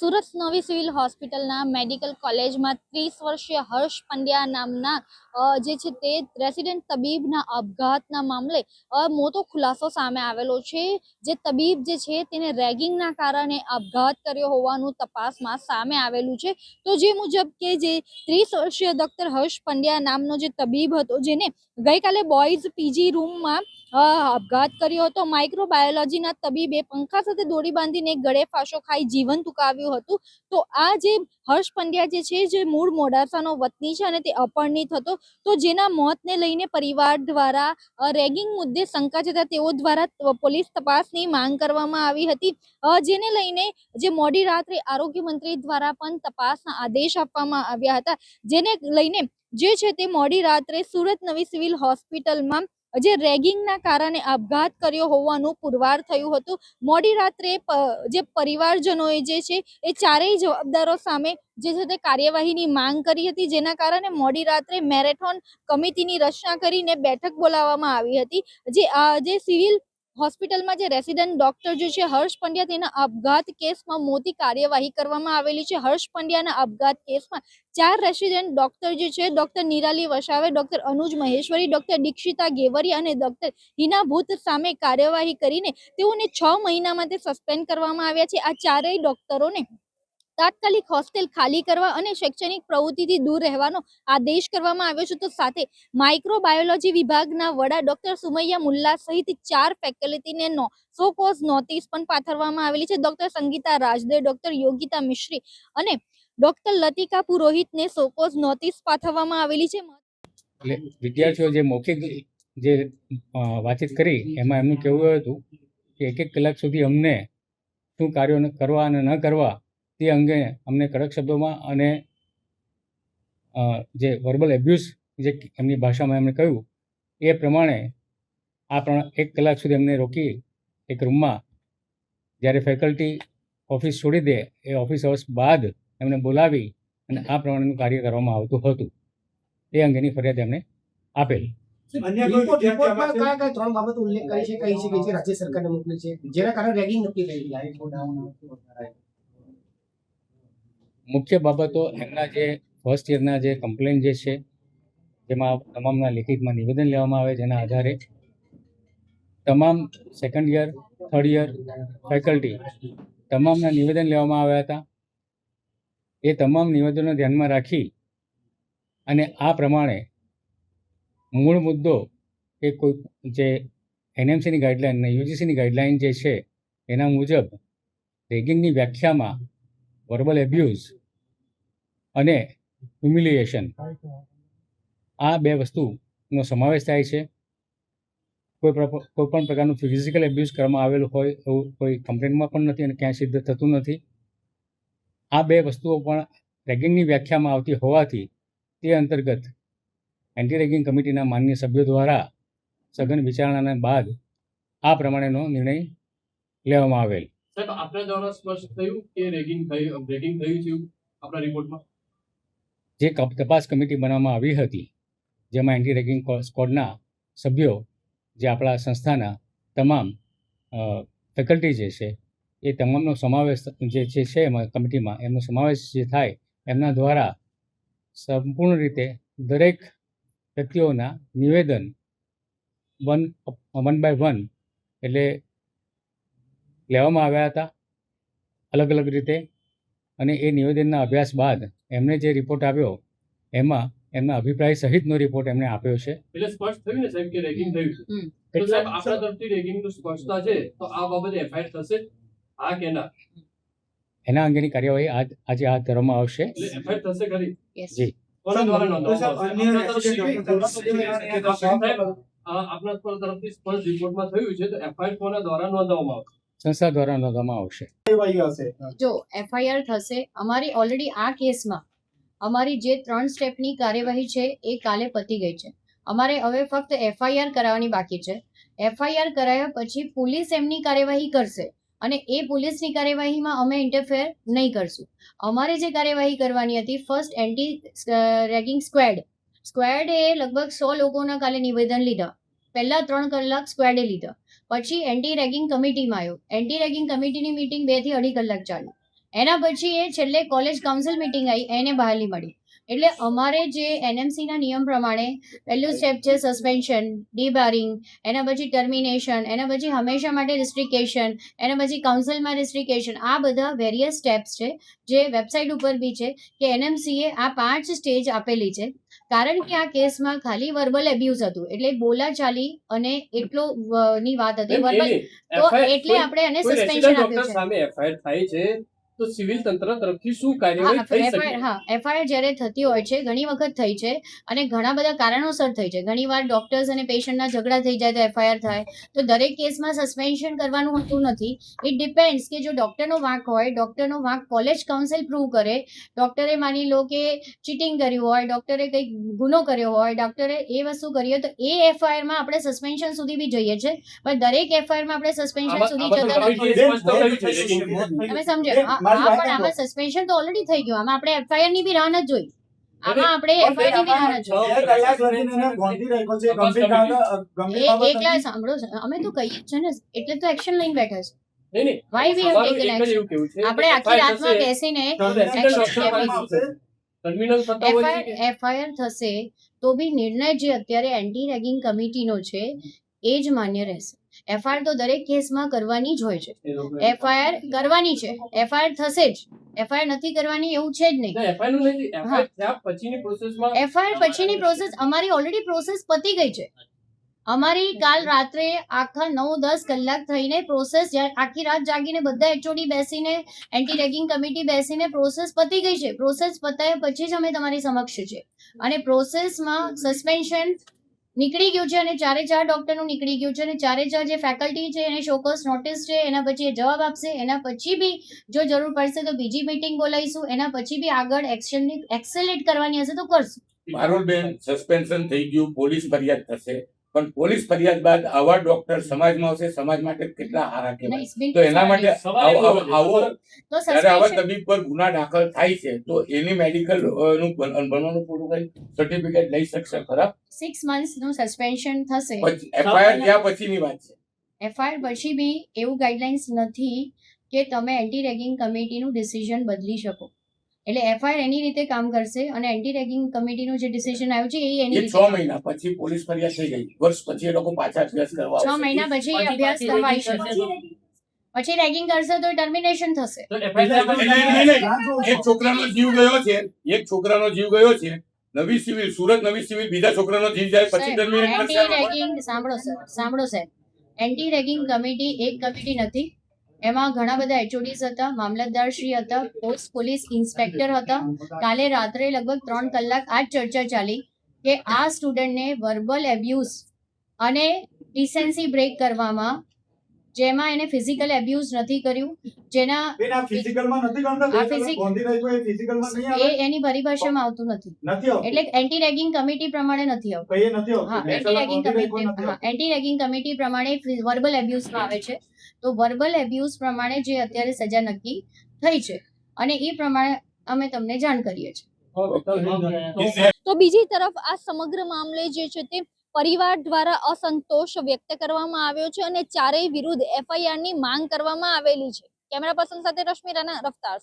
સુરત નવી સિવિલ હોસ્પિટલના મેડિકલ કોલેજમાં 30 વર્ષીય હર્ષ પંડ્યા નામના જે છે તે રેસિડેન્ટ તબીબના આપઘાતના મામલે મોટો ખુલાસો સામે આવેલો છે। જે તબીબ જે છે તેને રેગિંગના કારણે આપઘાત કર્યો હોવાનું તપાસમાં સામે આવેલું છે। તો જે મુજબ કે જે 30 વર્ષીય ડોક્ટર હર્ષ પંડ્યા નામનો જે તબીબ હતો, જેને ગઈકાલે બોયઝ પીજી રૂમમાં આપઘાત કર્યો હતો। માઇક્રોબાયોલોજીના તબીબે પંખા સાથે દોરી બાંધીને ગળે ફાંસો ખાઈ જીવન ટૂંકાવ્યું હતું। તો આ જે હર્ષ પંડ્યા જે છે, જે મૂળ મોડાસાનો વતની છે અને તે અપરિણિત હતો, તો જેના મોતને લઈને પરિવાર દ્વારા રેગિંગ મુદ્દે શંકા જતા તેઓ દ્વારા પોલીસ તપાસની માંગ કરવામાં આવી હતી, જેને લઈને જે મોડી રાત્રે આરોગ્ય મંત્રી દ્વારા પણ તપાસના આદેશ આપવામાં આવ્યા હતા। જેને લઈને જે છે તે મોડી રાત્રે સુરત નવી સિવિલ હોસ્પિટલમાં જે રેગિંગના કારણે આપઘાત કર્યો હોવાનું પુરવાર થયું હતું। મોડી રાત્રે જે પરિવારજનોએ જે છે એ ચારેય જવાબદારો સામે જે છે તે કાર્યવાહીની માંગ કરી હતી, જેના કારણે મોડી રાત્રે મેરેથોન કમિટીની રચના કરીને બેઠક બોલાવવામાં આવી હતી। જે સિવિલ હોસ્પિટલમાં જે રેસિડેન્ટ ડોક્ટર જે છે હર્ષ પંડ્યા, તેના આપઘાત કેસમાં મોટી કાર્યવાહી કરવામાં આવેલી છે। હર્ષ પંડ્યાના આપઘાત કેસમાં 4 રેસિડેન્ટ ડોક્ટર જે છે, ડોક્ટર નિરાલી વસાવે, ડોક્ટર અનુજ મહેશ્વરી, ડોક્ટર દીક્ષિતા ગેવરિયા અને ડોક્ટર હિના ભૂત સામે કાર્યવાહી કરીને તેઓને 6 મહિના માટે સસ્પેન્ડ કરવામાં આવ્યા છે। આ ચારેય ડોક્ટરોને તાત્કાલિક હોસ્ટેલ ખાલી કરવા અને શૈક્ષણિક પ્રવૃત્તિથી દૂર રહેવાનો આદેશ કરવામાં આવ્યો છે। તો સાથે માઇક્રોબાયોલોજી વિભાગના વડા ડોક્ટર સુમૈયા મુલ્લા સહિત 4 ફેકલ્ટીને સો કોઝ નોટિસ પણ પાઠવવામાં આવેલી છે। ડોક્ટર સંગીતા રાજદે, ડોક્ટર યોગિતા મિશ્રી અને ડોક્ટર લતિકા પુરોહિતને સો કોઝ નોટિસ પાઠવવામાં આવેલી છે। એટલે વિદ્યાર્થીઓ જે મૌખિક જે વાતચીત કરી એમાં એમનું કહેવું હતું કે 1 કલાક સુધી અમને શું કાર્યો કરવા અને ન કરવા તે અંગે અમને કડક શબ્દોમાં અને જે વર્બલ એબ્યુઝ જે એમની ભાષામાં એમણે કહ્યું એ પ્રમાણે 1 કલાક સુધી અમને રોકી એક રૂમમાં, જ્યારે ફેકલ્ટી ઓફિસ છોડી દે એ ઓફિસ અવર્સ બાદ એમને બોલાવી અને આ પ્રમાણેનું કાર્ય કરવામાં આવતું હતું। એ અંગેની ફરિયાદ એમણે આપેલ। રિપોર્ટમાં કયા 3 બાબતો ઉલ્લેખ કરી છે રાજ્ય સરકારને મોકલી છે જેના કારણે રેગિંગ નક્કી થઈ? મુખ્ય બાબતો એમના જે ફર્સ્ટ યરના જે કમ્પ્લેન જે છે, જેમાં તમામના લેખિતમાં નિવેદન લેવામાં આવે, જેના આધારે તમામ second year, third year faculty તમામના નિવેદન લેવામાં આવ્યા હતા। એ તમામ નિવેદનો ધ્યાનમાં રાખી અને આ પ્રમાણે મૂળ મુદ્દો કે કોઈ જે એનએમસીની ગાઈડલાઇન અને યુજીસીની ગાઈડલાઇન જે છે એના મુજબ રેગિંગની વ્યાખ્યામાં વર્બલ એબ્યુઝ અને હ્યુમિલિએશન આ 2 વસ્તુનો સમાવેશ થાય છે। કોઈ પણ પ્રકારનું ફિઝિકલ એબ્યુઝ કરવામાં આવેલું હોય એવું કોઈ કમ્પ્લેન્ટમાં પણ નથી અને ક્યાંય સિદ્ધ થતું નથી। આ 2 વસ્તુઓ પણ રેગિંગની વ્યાખ્યામાં આવતી હોવાથી તે અંતર્ગત એન્ટી રેગિંગ કમિટીના માન્ય સભ્યો દ્વારા સઘન વિચારણાના બાદ આ પ્રમાણેનો નિર્ણય લેવામાં આવેલ। સાહેબ, આપણા દ્વારા સ્પષ્ટ થયું કે રેગિંગ થયું છે આપણા રિપોર્ટમાં? જે તપાસ કમિટી બનાવવામાં આવી હતી, જેમાં એન્ટી રેગિંગ સ્કોડના સભ્યો જે આપણા સંસ્થાના તમામ ફેકલ્ટી જે છે એ તમામનો સમાવેશ જે છે એમાં કમિટીમાં એમનો સમાવેશ જે થાય એમના દ્વારા સંપૂર્ણ રીતે દરેક વ્યક્તિઓના નિવેદન વન બાય વન એટલે લેવામાં આવ્યા હતા અલગ અલગ રીતે, અને એ નિવેદનના અભ્યાસ બાદ એમને જે રિપોર્ટ આવ્યો એમાં એમના અભિપ્રાય સહિતનો રિપોર્ટ એમણે આપ્યો છે। એટલે સ્પષ્ટ થયું ને સાહેબ કે રેગિંગ થયું છે? તો સાહેબ, આપણા તરફથી રેગિંગનું સ્પષ્ટતા છે, તો આ બાબતે એફઆઈઆર થશે આ કે ના? એના અંગેની કાર્યવાહી આજે હાથ ધરવામાં આવશે। એટલે એફઆઈઆર થશે ખરી? જી। કોના દ્વારા નોંધવામાં આપણા તરફથી સ્પષ્ટ રિપોર્ટમાં થયું છે, તો એફઆઈઆર કોના દ્વારા નોંધવામાં આવશે? સંસ્થા દ્વારા નોંધવામાં આવશે। જો એફઆઈઆર થશે, અમારી ઓલરેડી આ કેસમાં અમારી જે 3 સ્ટેપની કાર્યવાહી છે એ કાલે પતી ગઈ છે। અમારે હવે ફક્ત એફઆઈઆર કરાવવાની બાકી છે। એફઆઈઆર કરાયા પછી પોલીસ એમની કાર્યવાહી કરશે અને એ પોલીસની કાર્યવાહીમાં અમે ઇન્ટરફેર નહીં કરશું। અમારે જે કાર્યવાહી કરવાની હતી, ફર્સ્ટ એન્ટી રેગિંગ સ્ક્વેડે લગભગ 100 લોકોના કાલે નિવેદન લીધા। પહેલા 3 કલાક સ્ક્વેડે લીધા, પછી એન્ટી રેગિંગ કમિટીમાં આવ્યો। એન્ટી રેગિંગ કમિટીની મીટિંગ 2 થી 2.5 કલાક ચાલી। એના પછી એ છેલ્લે કોલેજ કાઉન્સિલ મિટિંગ આવી એને બહાલી મળી. એટલે અમારે જે NMC ના નિયમ પ્રમાણે પહેલું સ્ટેપ છે સસ્પેન્શન, ડીબારિંગ, એના પછી ટર્મિનેશન, એના પછી હંમેશા માટે રિસ્ટ્રિકેશન, એના પછી કાઉન્સિલમાં રિસ્ટ્રિકેશન. આ બધા વેરિયસ સ્ટેપ્સ છે જે વેબસાઇટ ઉપર બી છે કે NMC એ આ 5 સ્ટેજ આપેલી છે. કારણ કે આ કેસમાં ખાલી વર્બલ એબ્યુઝ હતું, એટલે બોલાચાલી અને એટલો ની વાત હતી વર્બલ, તો એટલે આપણે એને સસ્પેન્શન આપ્યું છે. સામે એફઆઈઆર થાય છે તો સિવિલ તંત્ર તરફથી શું કાર્યવાહી થઈ શકે? એફઆઈઆર જ્યારે થતી હોય છે, ઘણી વખત થઈ છે અને ઘણા બધા કારણોસર થઈ છે. ઘણીવાર ડોક્ટર્સ અને પેશન્ટના ઝઘડા થઈ જાય તો એફઆઈઆર થાય. તો દરેક કેસમાં સસ્પેન્શન કરવાનું હોતું નથી. ઇટ ડિપેન્ડ્સ કે જો ડોક્ટરનો વાંક હોય, ડોક્ટરનો વાંક કોલેજ કાઉન્સિલ પ્રૂવ કરે, ડોક્ટરે માની લો કે ચીટિંગ કર્યું હોય, ડોક્ટરે કંઈક ગુનો કર્યો હોય, ડોક્ટરે એ વસ્તુ કરી હોય, તો એ એફઆઈઆરમાં આપણે સસ્પેન્શન સુધી બી જઈએ છીએ. પણ દરેક એફઆઈઆરમાં આપણે સસ્પેન્શન સુધી જતા નથી. તમે સમજો, પણ આમાં સસ્પેન્શન તો ઓલરેડી થઈ ગયું. આમાં આપણે એફઆઈઆર ની બી રાહ નથી જોઈ. આમાં આપણે એફઆઈઆર ની બી રાહ નથી જોઈ. એકલા સાંભળો, અમે તો કહીએ છે ને, એટલે તો એક્શન લઈને બેઠા છે. નહીં, Why we have અમારું taken એક જ action? એવું કેવું છે આપણે આખી રાતમાં બેસીને ટર્મિનલ થતા હોય છે કે એફઆઈઆર થશે તો બી નિર્ણય જે અત્યારે એન્ટી રેગિંગ કમિટીનો છે એ જ માન્ય રહેશે. એફઆઈઆર તો દરેક કેસમાં કરવાની જ હોય છે. એફઆઈઆર કરવાની છે, એફઆઈઆર થશે જ. એફઆઈઆર નથી કરવાની એવું છે જ નહીં. એફઆઈઆર નું નહીં, એફઆઈઆર થયા પછીની પ્રોસેસમાં એફઆઈઆર પછીની પ્રોસેસ અમારી ઓલરેડી પ્રોસેસ પતી ગઈ છે. અમારી કાલ રાત્રે આખા 9-10 કલાક થઈને પ્રોસેસ, આખી રાત જાગીને બધા HOD બેસીને, એન્ટી રેગિંગ કમિટી બેસીને પ્રોસેસ પતી ગઈ છે. પ્રોસેસ પતાયા પછી જ અમે તમારી સમક્ષ છે. અને પ્રોસેસમાં સસ્પેન્શન નીકળી ગયું છે અને 4 ડોક્ટરનું નીકળી ગયું છે અને 4 જે ફેકલ્ટી છે એને શોકોસ નોટિસ છે. એના પછી એ જવાબ આપશે. એના પછી બી જો જરૂર પડશે તો બીજી મીટિંગ બોલાવીશું. એના પછી બી આગળ એક્શન એક્સેલેટ કરવાની હશે તો કરશું. પારુલબેન, સસ્પેન્શન થઈ ગયું, પોલીસ ફરિયાદ થશે, પણ પોલીસ ફરિયાદ બાદ આવા ડોક્ટર સમાજમાં આવશે, સમાજ માટે કેટલા હારા કહેવાય. તો એના માટે આવો તો જ્યારે આવા સસ્પેન્શન તબીબ પર ગુના દાખલ થાય છે તો એની મેડિકલ નું ભણવાનું પૂરું કરી સર્ટિફિકેટ લઈ શકશે ખરા? 6 મંથ્સનું સસ્પેન્શન થશે. એફઆઈઆર થયા પછીની વાત છે. એફઆઈઆર પછી બી એવું ગાઈડલાઇન્સ નથી કે તમે એન્ટી રેગિંગ કમિટીનું ડિસિઝન બદલી શકો. એટલે એફઆઈઆર એની રીતે કામ કરશે અને એન્ટી રેગિંગ કમિટીનું જે ડિસિઝન આવ્યું છે એ એની એ રીતે 6 મહિના પછી પોલીસ ફરિયાદ થઈ ગઈ, વર્ષ પછી એ લોકો પાછા અભ્યાસ કરવા 6 આવશે. મહિના પછી એ અભ્યાસ કરવા આવી શકે. પછી રેગિંગ કરશે તો ટર્મિનેશન થશે. તો એફઆઈઆર એક છોકરાનો જીવ ગયો છે, એક છોકરાનો જીવ ગયો છે, નવી સિવિલ, સુરત નવી સિવિલ, બીજા છોકરાનો જીવ જાય પછી ટર્મિનેટ એન્ટી કરશે. રેગિંગ સાંભળો સાહેબ, એન્ટી રેગિંગ કમિટી એક કમિટી નથી. એમાં ઘણા બધા HODs હતા, મામલતદાર શ્રી હતા, પોસ્ટ પોલીસ ઇન્સ્પેક્ટર હતા. કાલે રાત્રે લગભગ 3 કલાક આ જ ચર્ચા ચાલી કે આ સ્ટુડન્ટને વર્બલ એબ્યુઝ અને ડિસેન્સી બ્રેક કરવામાં, જેમાં એને ફિઝિકલ એબ્યુઝ નથી કર્યું, જેના એ એની પરિભાષામાં આવતું નથી. એટલે એન્ટી રેગિંગ કમિટી પ્રમાણે નથી આવતું. હા, એન્ટી રેગિંગ કમિટી પ્રમાણે વર્બલ એબ્યુઝમાં આવે છે. તો વર્બલ એબ્યુઝ પ્રમાણે જે અત્યારે સજા નક્કી થઈ છે અને એ પ્રમાણે અમે તમને જાણ કરીએ છીએ. તો બીજી તરફ આ સમગ્ર મામલે જે છે તે પરિવાર દ્વારા અસંતોષ વ્યક્ત કરવામાં આવ્યો છે અને ચારેય વિરુદ્ધ એફઆઈઆર ની માંગ કરવામાં આવેલી છે. કેમેરા પર્સન સાથે રશ્મિ રાણા, રફતાર.